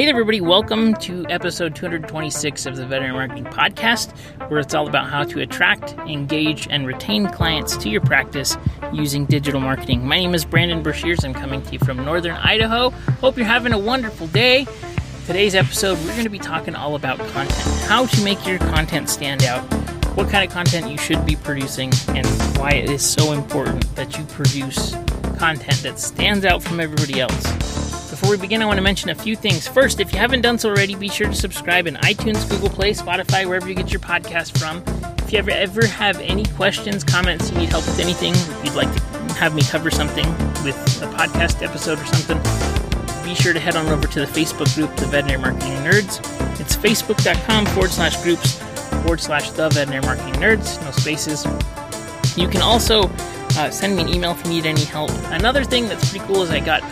Hey everybody, welcome to episode 226 of the Veterinary Marketing Podcast, where it's all about how to attract, engage, and retain clients to your practice using digital marketing. My name is Brandon Brashears. I'm coming to you from Northern Idaho. Hope you're having a wonderful day. Today's episode, we're going to be talking all about content, how to make your content stand out, what kind of content you should be producing, and why it is so important that you produce content that stands out from everybody else. Before we begin, I want to mention a few things. First, if you haven't done so already, be sure to subscribe in iTunes, Google Play, Spotify, wherever you get your podcast from. If you ever have any questions, comments, you need help with anything, if you'd like to have me cover something with a podcast episode or something, be sure to head on over to the Facebook group, The Veterinary Marketing Nerds. It's facebook.com/groups/The Veterinary Marketing Nerds, no spaces. You can also send me an email if you need any help. Another thing that's pretty cool is I got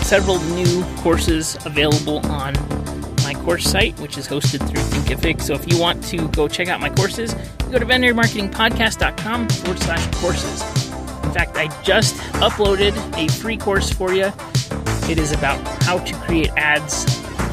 several new courses available on my course site, which is hosted through Thinkific. So if you want to go check out my courses, you go to veterinarymarketingpodcast.com/courses. In fact, I just uploaded a free course for you. It is about how to create ads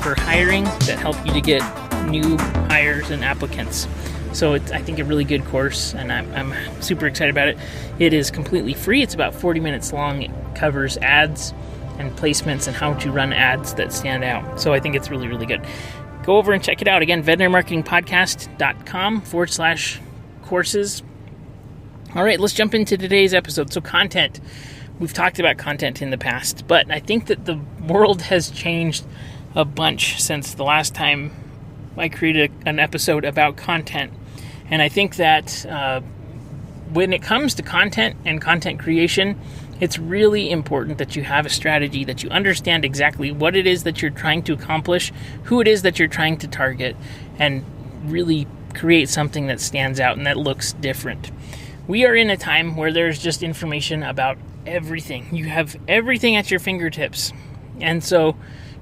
for hiring that help you to get new hires and applicants. So it's, I think, a really good course, and I'm super excited about it. It is completely free. It's about 40 minutes long. It covers ads and placements and how to run ads that stand out. So I think it's really, really good. Go over and check it out. Again, veterinarymarketingpodcast.com/courses. All right, let's jump into today's episode. So content. We've talked about content in the past, but I think that the world has changed a bunch since the last time I created an episode about content. And I think that when it comes to content and content creation, it's really important that you have a strategy, that you understand exactly what it is that you're trying to accomplish, who it is that you're trying to target, and really create something that stands out and that looks different. We are in a time where there's just information about everything. You have everything at your fingertips. And so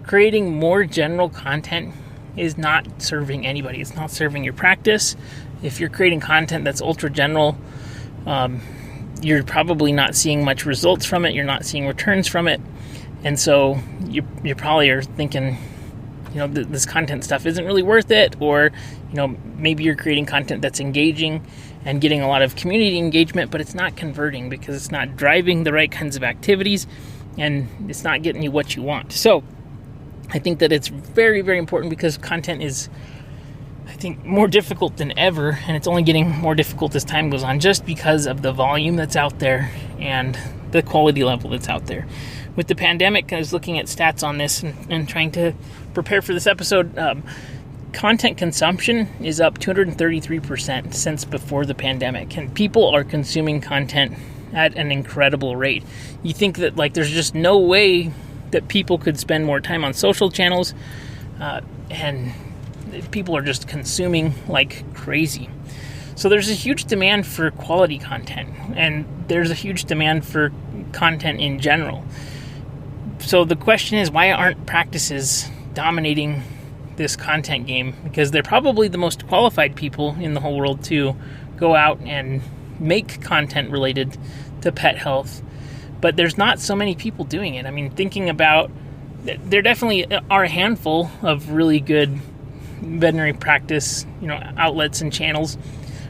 creating more general content is not serving anybody. It's not serving your practice. If you're creating content that's ultra general, you're probably not seeing much results from it. You're not seeing returns from it. And so you probably are thinking, this content stuff isn't really worth it. Or, maybe you're creating content that's engaging and getting a lot of community engagement, but it's not converting because it's not driving the right kinds of activities and it's not getting you what you want. So I think that it's very, very important because content is, I think, more difficult than ever, and it's only getting more difficult as time goes on just because of the volume that's out there and the quality level that's out there. With the pandemic, I was looking at stats on this and trying to prepare for this episode. Content consumption is up 233% since before the pandemic, and people are consuming content at an incredible rate. You think that there's just no way that people could spend more time on social channels, and people are just consuming like crazy. So there's a huge demand for quality content, and there's a huge demand for content in general. So the question is, why aren't practices dominating this content game? Because they're probably the most qualified people in the whole world to go out and make content related to pet health. But there's not so many people doing it. I mean, thinking about, there definitely are a handful of really good veterinary practice, outlets and channels,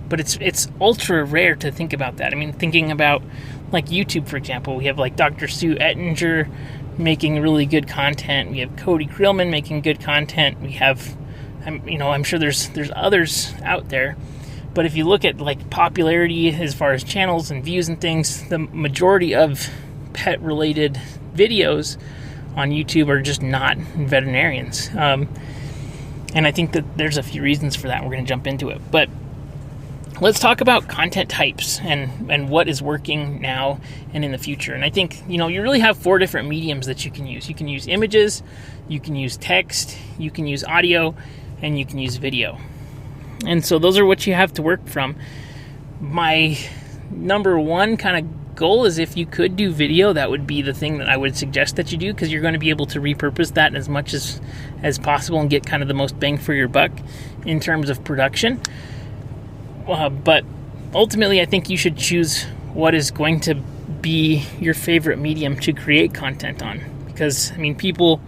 but it's ultra rare to think about that. I mean, thinking about like YouTube, for example, we have like Dr. Sue Ettinger making really good content. We have Cody Creelman making good content. We have, I'm sure there's others out there. But if you look at like popularity as far as channels and views and things, the majority of pet-related videos on YouTube are just not veterinarians. And I think that there's a few reasons for that. We're going to jump into it. But let's talk about content types and what is working now and in the future. And I think, you really have 4 different mediums that you can use. You can use images, you can use text, you can use audio, and you can use video. And so those are what you have to work from. My number one kind of goal is, if you could do video, that would be the thing that I would suggest that you do, because you're going to be able to repurpose that as much as possible and get kind of the most bang for your buck in terms of production. But ultimately, I think you should choose what is going to be your favorite medium to create content on. Because, people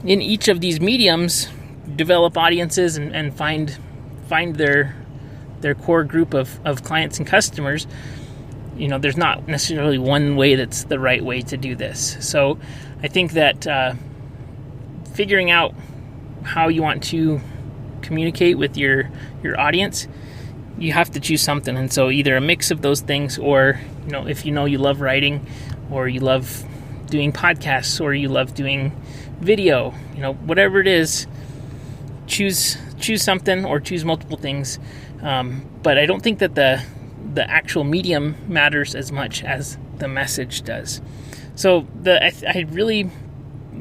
in each of these mediums, develop audiences and find their core group of clients and customers. There's not necessarily one way that's the right way to do this. So I think that figuring out how you want to communicate with your audience, you have to choose something. And so either a mix of those things, or if you love writing, or you love doing podcasts, or you love doing video, whatever it is, choose something or choose multiple things. But I don't think that the actual medium matters as much as the message does. So I really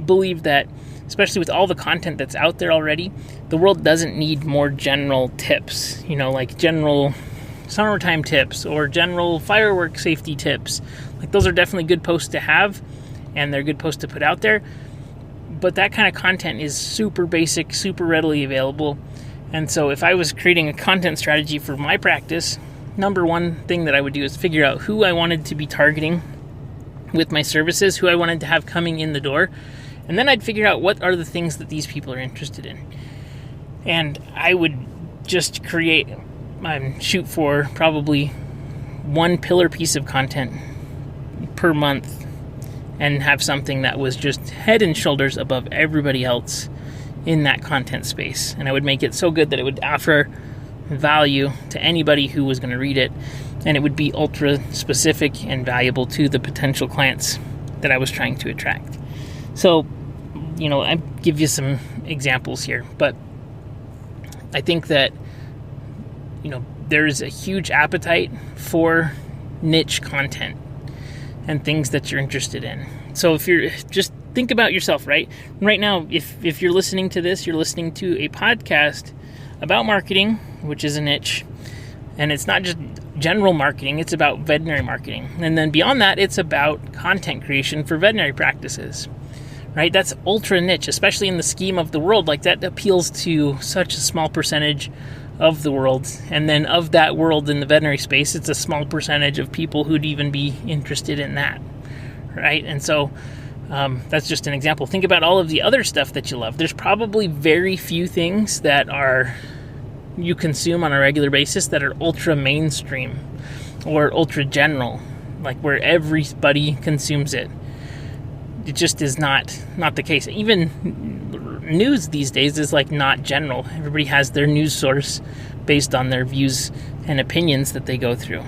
believe that, especially with all the content that's out there already, the world doesn't need more general tips, like general summertime tips or general firework safety tips. Like, those are definitely good posts to have, and they're good posts to put out there. But that kind of content is super basic, super readily available. And so if I was creating a content strategy for my practice, number one thing that I would do is figure out who I wanted to be targeting with my services, who I wanted to have coming in the door. And then I'd figure out what are the things that these people are interested in. And I would just shoot for probably one pillar piece of content per month, and have something that was just head and shoulders above everybody else in that content space. And I would make it so good that it would offer value to anybody who was going to read it, and it would be ultra specific and valuable to the potential clients that I was trying to attract. So, I give you some examples here, but I think that, there's a huge appetite for niche content and things that you're interested in. So if you're just think about yourself, right now, if you're listening to this, you're listening to a podcast about marketing, which is a niche, and it's not just general marketing, it's about veterinary marketing. And then beyond that, it's about content creation for veterinary practices, right? That's ultra niche, especially in the scheme of the world. Like, that appeals to such a small percentage of the world. And then of that world in the veterinary space, it's a small percentage of people who'd even be interested in that, right? And so that's just an example. Think about all of the other stuff that you love. There's probably very few things that you consume on a regular basis that are ultra mainstream or ultra general, like where everybody consumes it. It just is not the case. Even news these days is not general. Everybody has their news source based on their views and opinions that they go through.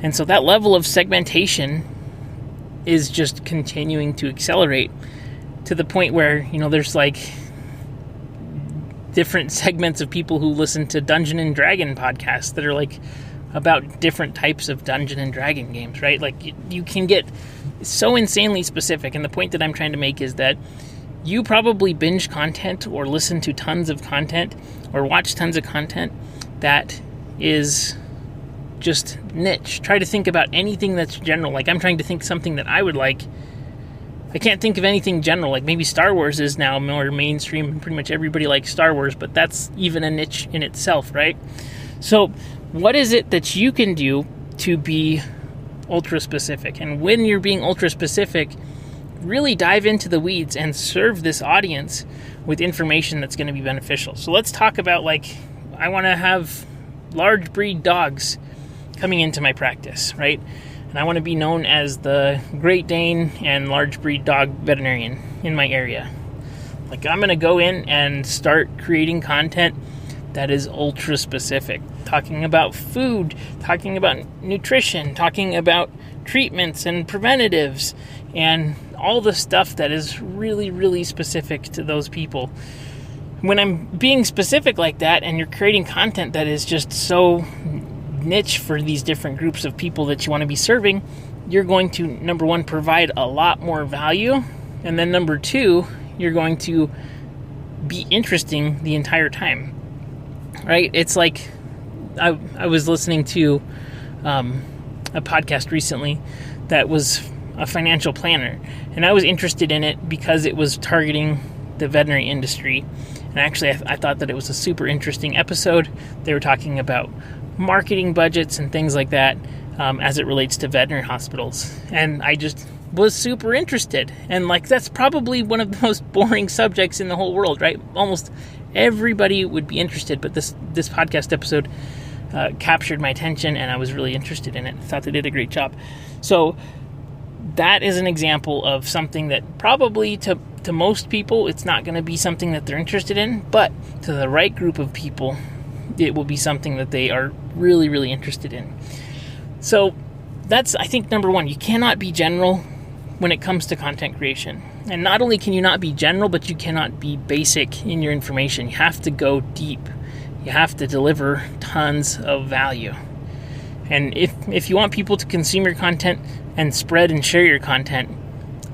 And so that level of segmentation is just continuing to accelerate to the point where, there's different segments of people who listen to Dungeon and Dragon podcasts that are about different types of Dungeon and Dragon games, right? You can get so insanely specific. And the point that I'm trying to make is that you probably binge content or listen to tons of content or watch tons of content that is just niche. Try to think about anything that's general. I'm trying to think something that I would like. I can't think of anything general. Maybe Star Wars is now more mainstream and pretty much everybody likes Star Wars, but that's even a niche in itself, right? So what is it that you can do to be ultra specific? And when you're being ultra specific, really dive into the weeds and serve this audience with information that's going to be beneficial. So let's talk about I want to have large breed dogs coming into my practice, right? And I want to be known as the Great Dane and large breed dog veterinarian in my area. I'm going to go in and start creating content that is ultra specific, talking about food, talking about nutrition, talking about treatments and preventatives, and all the stuff that is really, really specific to those people. When I'm being specific like that, and you're creating content that is just so niche for these different groups of people that you want to be serving, you're going to, number one, provide a lot more value, and then number two, you're going to be interesting the entire time, right? It's I was listening to a podcast recently that was a financial planner, and I was interested in it because it was targeting the veterinary industry. And actually, I thought that it was a super interesting episode. They were talking about marketing budgets and things like that as it relates to veterinary hospitals. And I just was super interested. And like, that's probably one of the most boring subjects in the whole world, right? Almost everybody would be interested, but this podcast episode captured my attention, and I was really interested in it. I thought they did a great job. So that is an example of something that probably to most people, it's not going to be something that they're interested in, but to the right group of people, it will be something that they are really, really interested in. So that's, I think, number one. You cannot be general when it comes to content creation. And not only can you not be general, but you cannot be basic in your information. You have to go deep. You have to deliver tons of value. And if you want people to consume your content and spread and share your content,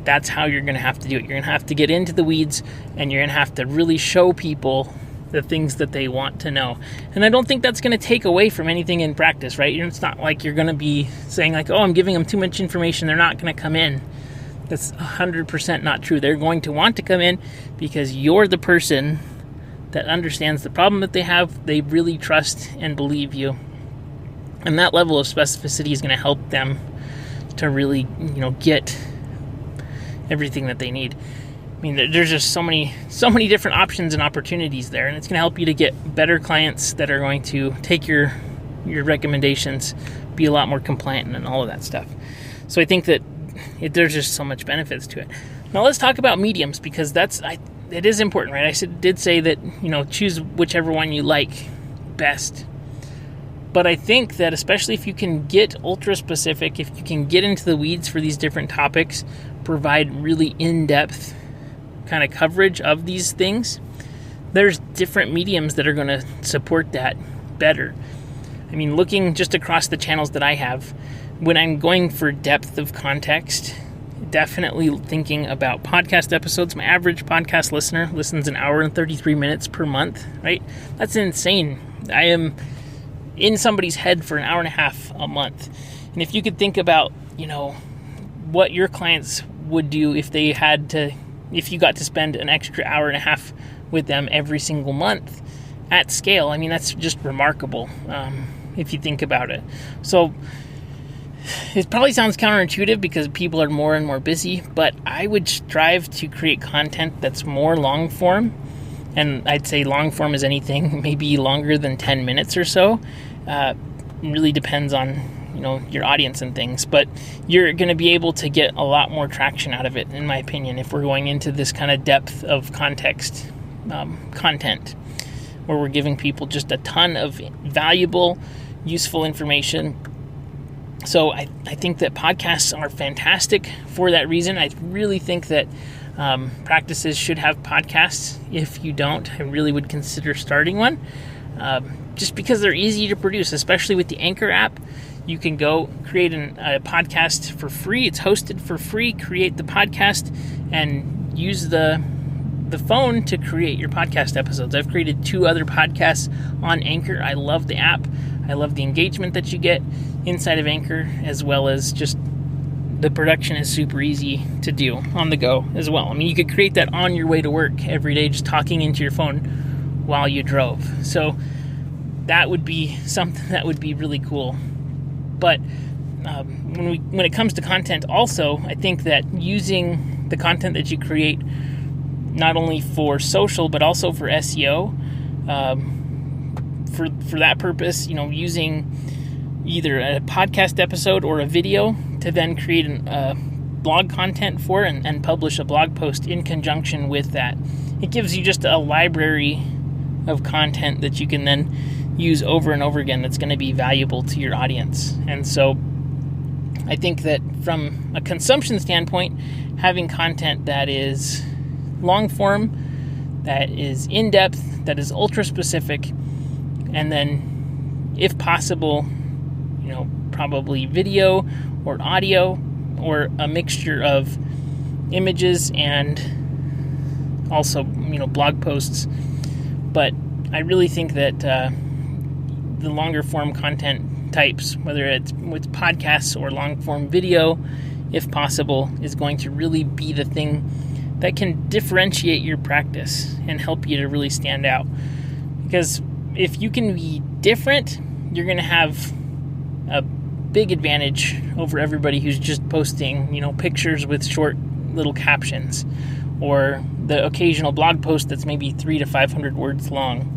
that's how you're going to have to do it. You're going to have to get into the weeds, and you're going to have to really show people the things that they want to know. And I don't think that's going to take away from anything in practice, right? It's not like you're going to be saying like, oh, I'm giving them too much information, they're not going to come in. That's 100% not true. They're going to want to come in because you're the person that understands the problem that they have. They really trust and believe you. And that level of specificity is going to help them to really, get everything that they need. I mean, there's just so many different options and opportunities there, and it's going to help you to get better clients that are going to take your recommendations, be a lot more compliant, and all of that stuff. So I think that there's just so much benefits to it. Now let's talk about mediums, because it is important, right? I did say that, choose whichever one you like best. But I think that especially if you can get ultra specific, if you can get into the weeds for these different topics, provide really in-depth kind of coverage of these things, there's different mediums that are going to support that better. I mean, looking just across the channels that I have, when I'm going for depth of context, definitely thinking about podcast episodes. My average podcast listener listens an hour and 33 minutes per month, right? That's insane. I am in somebody's head for an hour and a half a month. And if you could think about, what your clients would do if you got to spend an extra hour and a half with them every single month at scale, I mean, that's just remarkable if you think about it. So it probably sounds counterintuitive because people are more and more busy, but I would strive to create content that's more long form. And I'd say long form is anything maybe longer than 10 minutes or so. Really depends on, your audience and things. But you're going to be able to get a lot more traction out of it, in my opinion, if we're going into this kind of depth of context content, where we're giving people just a ton of valuable, useful information. So I think that podcasts are fantastic for that reason. I really think that practices should have podcasts. If you don't, I really would consider starting one, just because they're easy to produce, especially with the Anchor app. You can go create a podcast for free. It's hosted for free. Create the podcast and use the phone to create your podcast episodes. I've created 2 other podcasts on Anchor. I love the app. I love the engagement that you get inside of Anchor, as well as just the production is super easy to do on the go as well. I mean, you could create that on your way to work every day, just talking into your phone while you drove. So that would be something that would be really cool. But when it comes to content also, I think that using the content that you create not only for social but also for SEO, for that purpose, using either a podcast episode or a video to then create blog content for and publish a blog post in conjunction with that. It gives you just a library of content that you can then use over and over again that's going to be valuable to your audience. And so I think that from a consumption standpoint, having content that is long form, that is in-depth, that is ultra-specific, and then, if possible, probably video or audio or a mixture of images and also, blog posts. But I really think that the longer form content types, whether it's with podcasts or long form video, if possible, is going to really be the thing that can differentiate your practice and help you to really stand out. Because if you can be different, you're going to have a big advantage over everybody who's just posting, pictures with short little captions, or the occasional blog post that's maybe 300 to 500 words long,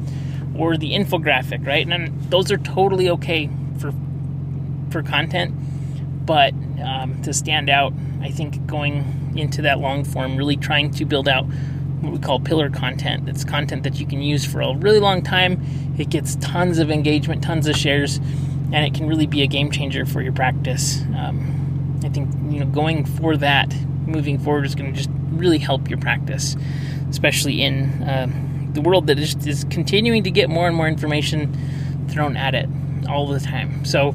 or the infographic, right? And those are totally okay for content, but to stand out, I think going into that long form, really trying to build out what we call pillar content. It's content that you can use for a really long time. It gets tons of engagement, tons of shares, and it can really be a game changer for your practice. I think going for that, moving forward, is going to just really help your practice, especially in the world that is continuing to get more and more information thrown at it all the time. So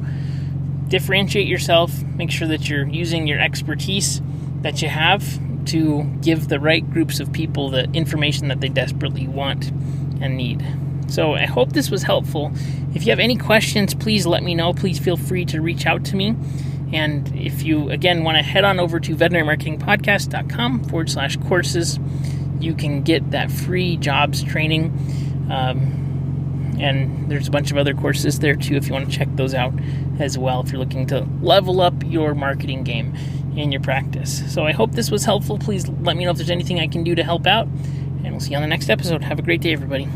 differentiate yourself, make sure that you're using your expertise that you have to give the right groups of people the information that they desperately want and need. So I hope this was helpful. If you have any questions, please let me know. Please feel free to reach out to me. And if you, again, want to head on over to veterinarymarketingpodcast.com/courses, you can get that free jobs training. And there's a bunch of other courses there too if you want to check those out as well, if you're looking to level up your marketing game in your practice. So I hope this was helpful. Please let me know if there's anything I can do to help out, and we'll see you on the next episode. Have a great day, everybody.